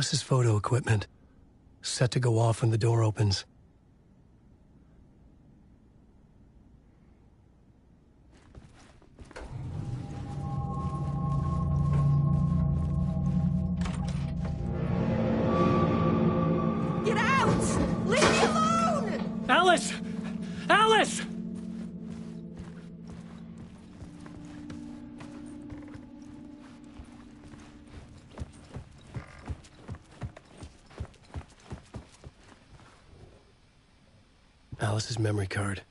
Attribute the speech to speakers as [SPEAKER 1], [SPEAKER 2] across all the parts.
[SPEAKER 1] Alice's photo equipment, set to go off when the door opens.
[SPEAKER 2] Get out! Leave me alone!
[SPEAKER 1] Alice! Alice! Alice's memory card.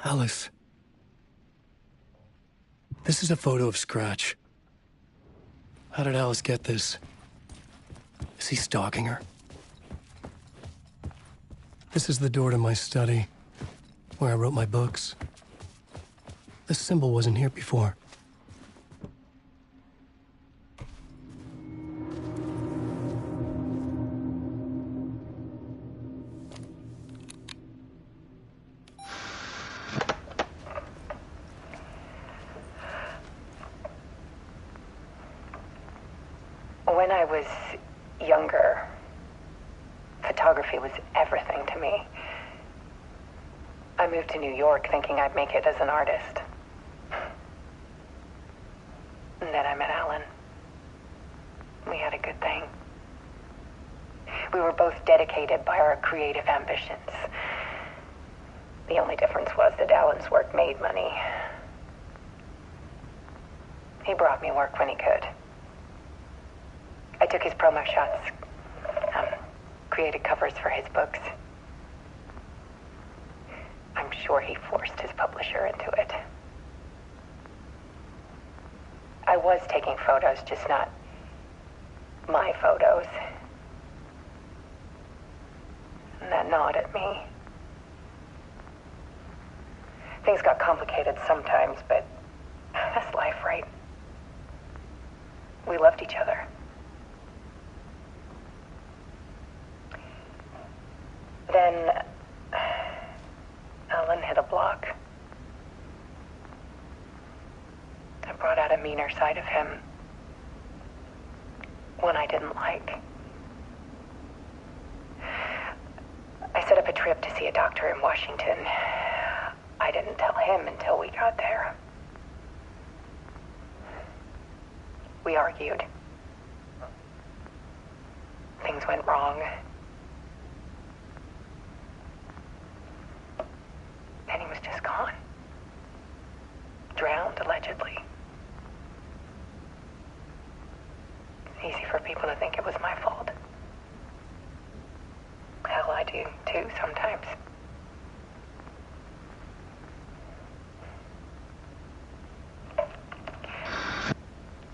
[SPEAKER 1] Alice. This is a photo of Scratch. How did Alice get this? Is he stalking her? This is the door to my study, where I wrote my books. This symbol wasn't here before.
[SPEAKER 3] When I was younger, photography was everything to me. I moved to New York thinking I'd make it as an artist. And then I met Alan. We had a good thing. We were both dedicated by our creative ambitions. The only difference was that Alan's work made money. He brought me work when he could. I took his promo shots, created covers for his books. I'm sure he forced his publisher into it. I was taking photos, just not my photos. And that gnawed at me. Things got complicated sometimes, but that's life, right? We loved each other. Then Alan hit a block. I brought out a meaner side of him, one I didn't like. I set up a trip to see a doctor in Washington. I didn't tell him until we got there. We argued. Things went wrong. And he was just gone. Drowned, allegedly. It's easy for people to think it was my fault. Hell, I do too, sometimes.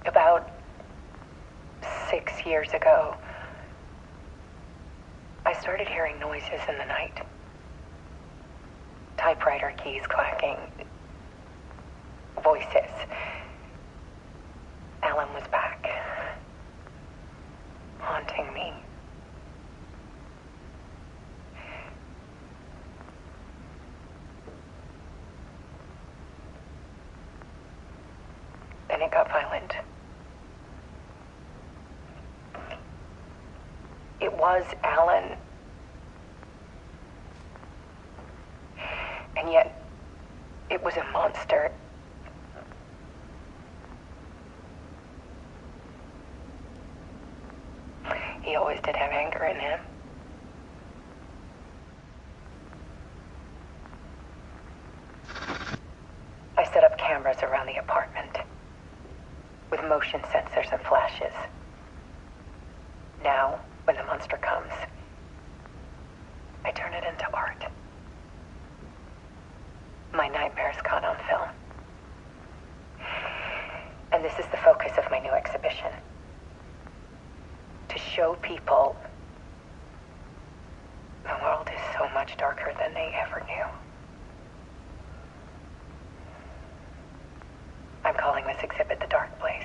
[SPEAKER 3] About 6 years ago, I started hearing noises in the night. Typewriter keys clacking. Voices. Alan was back. Haunting me. Then it got violent. It was Alan. And yet, it was a monster. He always did have anger in him. I set up cameras around the apartment with motion sensors and flashes. Now, when the monster comes, I turn it into art. My nightmares caught on film. And this is the focus they ever knew. I'm calling this exhibit the Dark Place.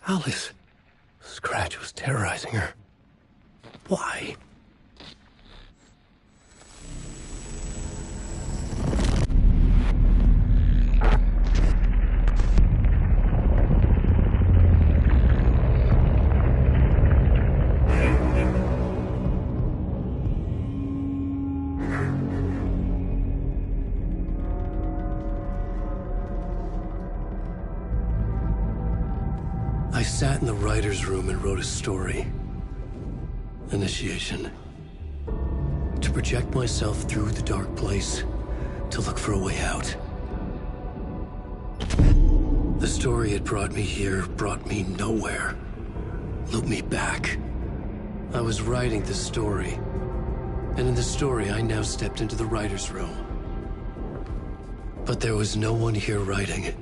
[SPEAKER 1] Alice. Scratch was terrorizing her. Why? I sat in the writer's room and wrote a story. Initiation. To project myself through the dark place, to look for a way out. The story had brought me here, brought me nowhere. Looped me back. I was writing the story. And in the story, I now stepped into the writer's room. But there was no one here writing it.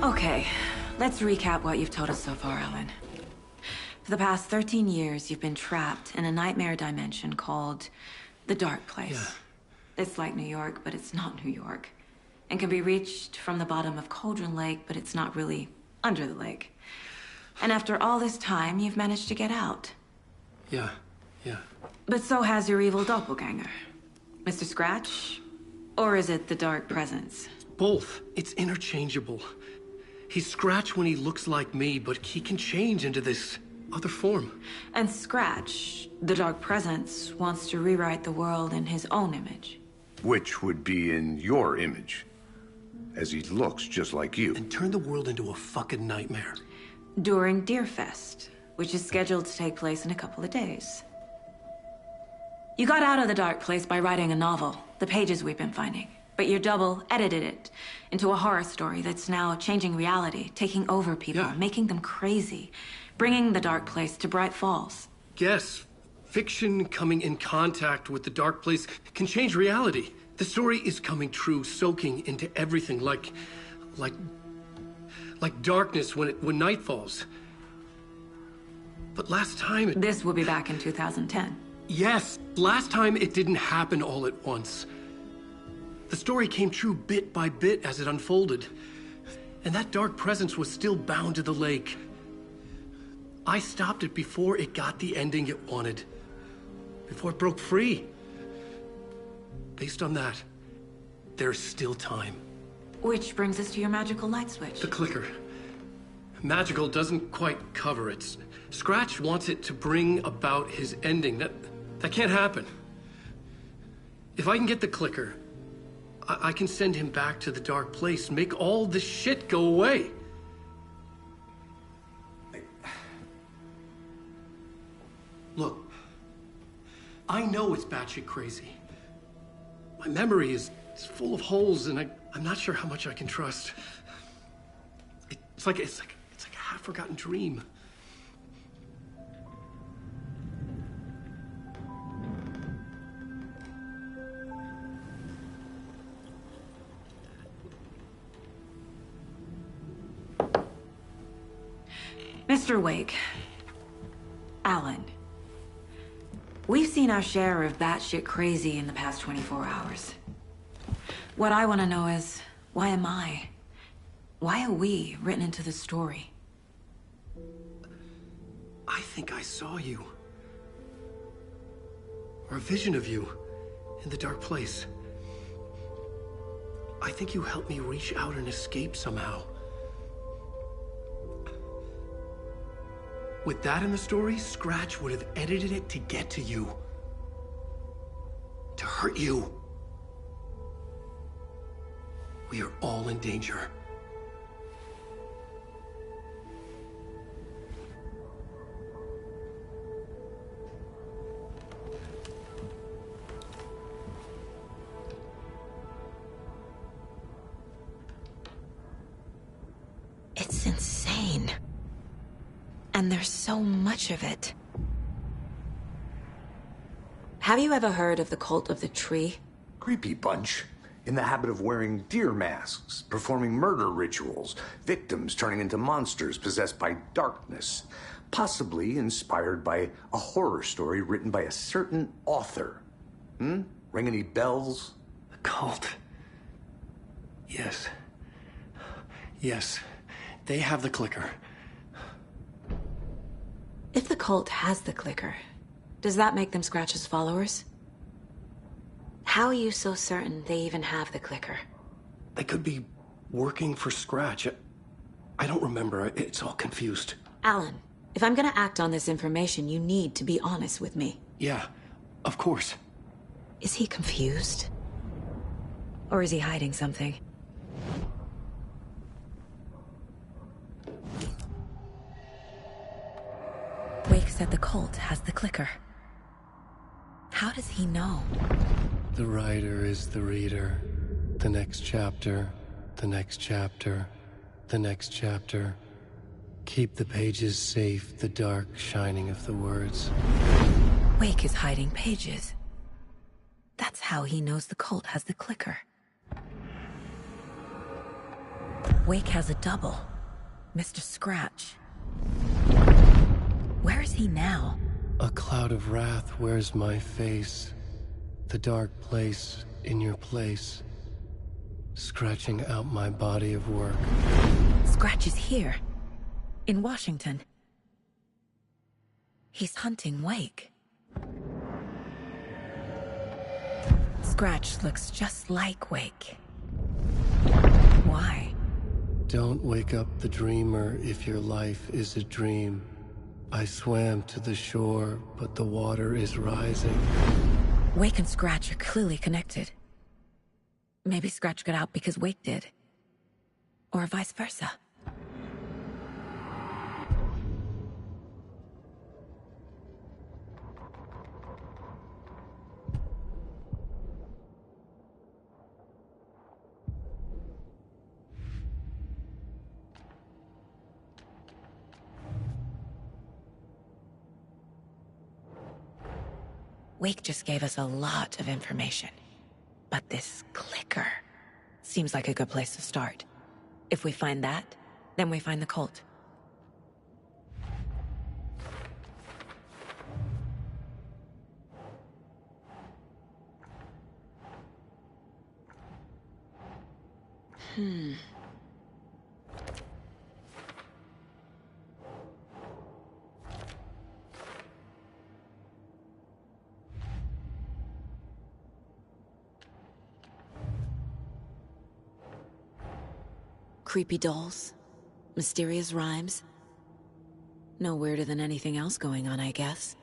[SPEAKER 4] Okay, let's recap what you've told us so far, Alan. For the past 13 years, you've been trapped in a nightmare dimension called the Dark Place.
[SPEAKER 1] Yeah.
[SPEAKER 4] It's like New York, but it's not New York. And can be reached from the bottom of Cauldron Lake, but it's not really under the lake. And after all this time, you've managed to get out.
[SPEAKER 1] Yeah.
[SPEAKER 4] But so has your evil doppelganger. Mr. Scratch? Or is it the Dark Presence?
[SPEAKER 1] Both. It's interchangeable. He's Scratch when he looks like me, but he can change into this other form.
[SPEAKER 4] And Scratch, the Dark Presence, wants to rewrite the world in his own image.
[SPEAKER 5] Which would be in your image, as he looks just like you.
[SPEAKER 1] And turn the world into a fucking nightmare.
[SPEAKER 4] During Deerfest, which is scheduled to take place in a couple of days. You got out of the Dark Place by writing a novel, the pages we've been finding. But your double edited it into a horror story that's now changing reality, taking over people,
[SPEAKER 1] Yeah.
[SPEAKER 4] making them crazy, bringing the Dark Place to Bright Falls.
[SPEAKER 1] Yes, fiction coming in contact with the dark place can change reality. The story is coming true, soaking into everything like darkness when night falls. But last time
[SPEAKER 4] This will be back in 2010.
[SPEAKER 1] Yes, last time it didn't happen all at once. The story came true bit by bit as it unfolded. And that dark presence was still bound to the lake. I stopped it before it got the ending it wanted. Before it broke free. Based on that, there's still time.
[SPEAKER 4] Which brings us to your magical light switch.
[SPEAKER 1] The clicker. Magical doesn't quite cover it. Scratch wants it to bring about his ending. That can't happen. If I can get the clicker, I can send him back to the dark place, make all this shit go away. Look, I know it's batshit crazy. My memory is full of holes, and I'm not sure how much I can trust. It's like a half-forgotten dream.
[SPEAKER 4] Mr. Wake. Alan. We've seen our share of batshit crazy in the past 24 hours. What I want to know is, why am I? Why are we written into the story?
[SPEAKER 1] I think I saw you. Or a vision of you. In the dark place. I think you helped me reach out and escape somehow. With that in the story, Scratch would have edited it to get to you. To hurt you. We are all in danger.
[SPEAKER 4] It's insane. And there's so much of it. Have you ever heard of the Cult of the Tree?
[SPEAKER 5] Creepy bunch. In the habit of wearing deer masks, performing murder rituals, victims turning into monsters possessed by darkness, possibly inspired by a horror story written by a certain author. Ring any bells?
[SPEAKER 1] The cult. Yes. Yes. They have the clicker.
[SPEAKER 4] If the cult has the clicker, does that make them Scratch's followers? How are you so certain they even have the clicker?
[SPEAKER 1] They could be working for Scratch. I don't remember. It's all confused.
[SPEAKER 4] Alan, if I'm gonna act on this information, you need to be honest with me.
[SPEAKER 1] Yeah, of course.
[SPEAKER 4] Is he confused? Or is he hiding something? Wake said the cult has the clicker. How does he know?
[SPEAKER 1] The writer is the reader. The next chapter, the next chapter, the next chapter. Keep the pages safe, the dark shining of the words.
[SPEAKER 4] Wake is hiding pages. That's how he knows the cult has the clicker. Wake has a double. Mr. Scratch. Where is he now?
[SPEAKER 1] A cloud of wrath wears my face. The dark place in your place. Scratching out my body of work.
[SPEAKER 4] Scratch is here. In Washington. He's hunting Wake. Scratch looks just like Wake. Why?
[SPEAKER 1] Don't wake up the dreamer if your life is a dream. I swam to the shore, but the water is rising.
[SPEAKER 4] Wake and Scratch are clearly connected. Maybe Scratch got out because Wake did. Or vice versa. Wake just gave us a lot of information. But this clicker seems like a good place to start. If we find that, then we find the cult. Creepy dolls. Mysterious rhymes. No weirder than anything else going on, I guess.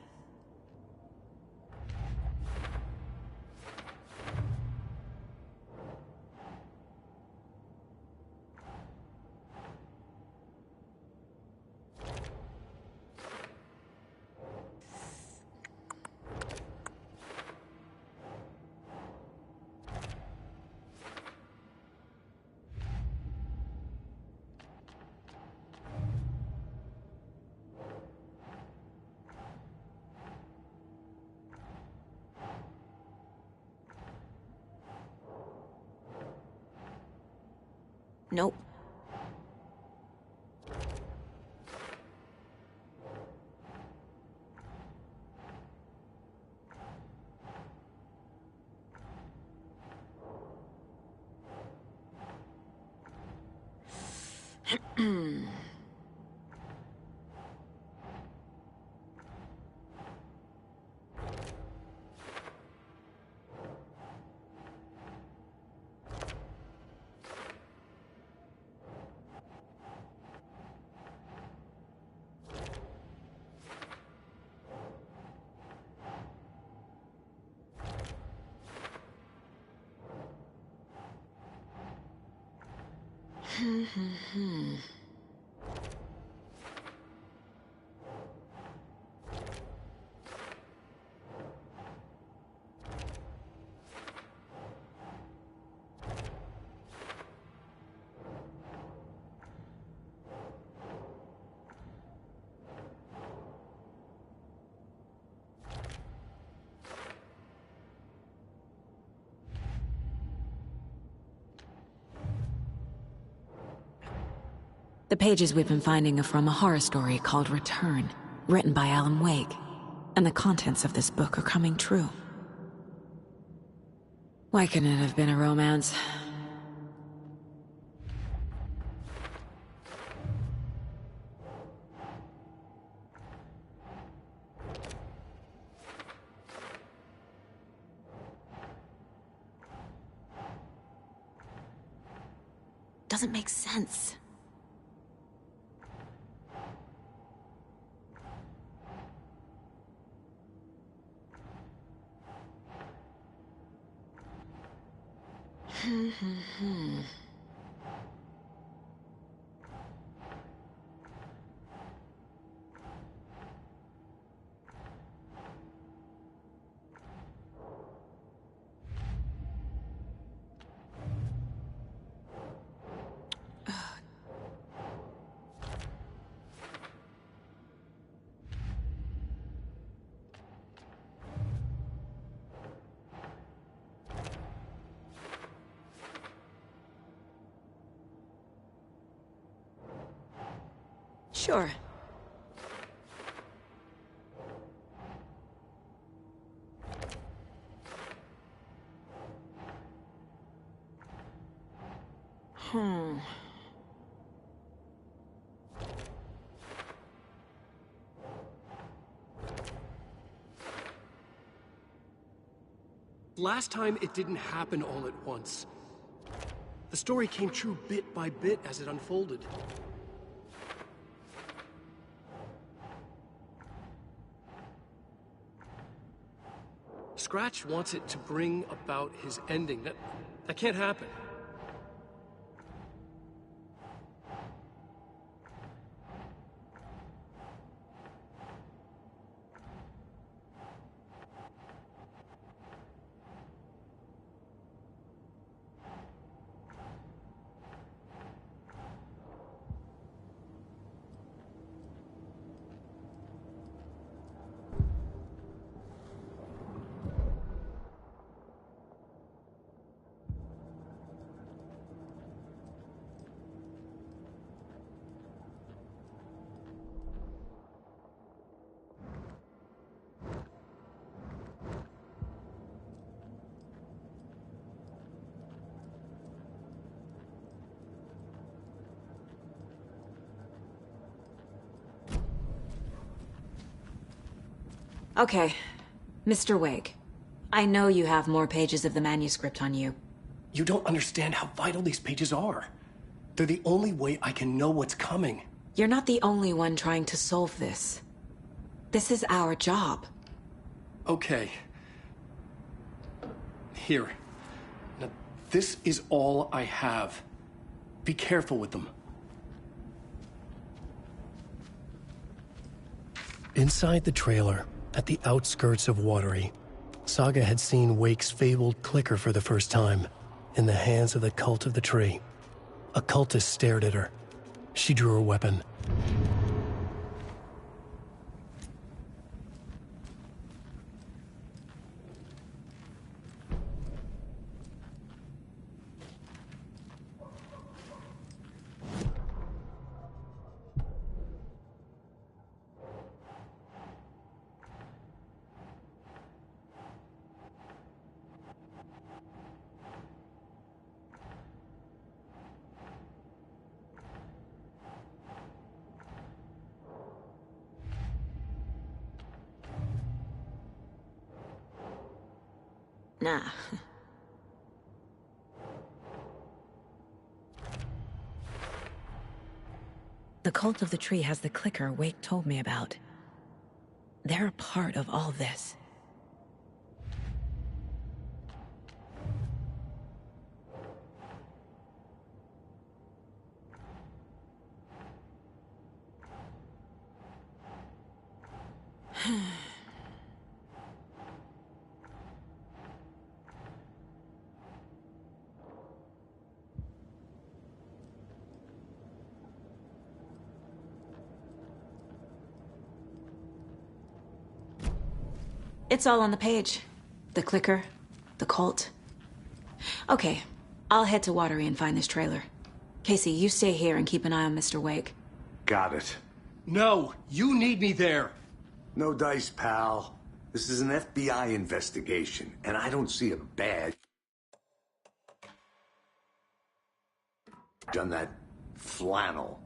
[SPEAKER 4] Nope. The pages we've been finding are from a horror story called Return, written by Alan Wake. And the contents of this book are coming true. Why couldn't it have been a romance? Doesn't make sense. Sure.
[SPEAKER 1] Last time, it didn't happen all at once. The story came true bit by bit as it unfolded. Scratch wants it to bring about his ending. That can't happen.
[SPEAKER 4] Okay, Mr. Wake. I know you have more pages of the manuscript on you.
[SPEAKER 1] You don't understand how vital these pages are. They're the only way I can know what's coming.
[SPEAKER 4] You're not the only one trying to solve this. This is our job.
[SPEAKER 1] Okay. Here. Now, this is all I have. Be careful with them. Inside the trailer, at the outskirts of Watery, Saga had seen Wake's fabled clicker for the first time, in the hands of the Cult of the Tree. A cultist stared at her. She drew her weapon.
[SPEAKER 4] Nah. The Cult of the Tree has the clicker Wake told me about. They're a part of all this. It's all on the page. The clicker, the cult. Okay, I'll head to Watery and find this trailer. Casey, you stay here and keep an eye on Mr. Wake.
[SPEAKER 5] Got it.
[SPEAKER 1] No, you need me there.
[SPEAKER 5] No dice, pal. This is an FBI investigation, and I don't see a badge on that flannel.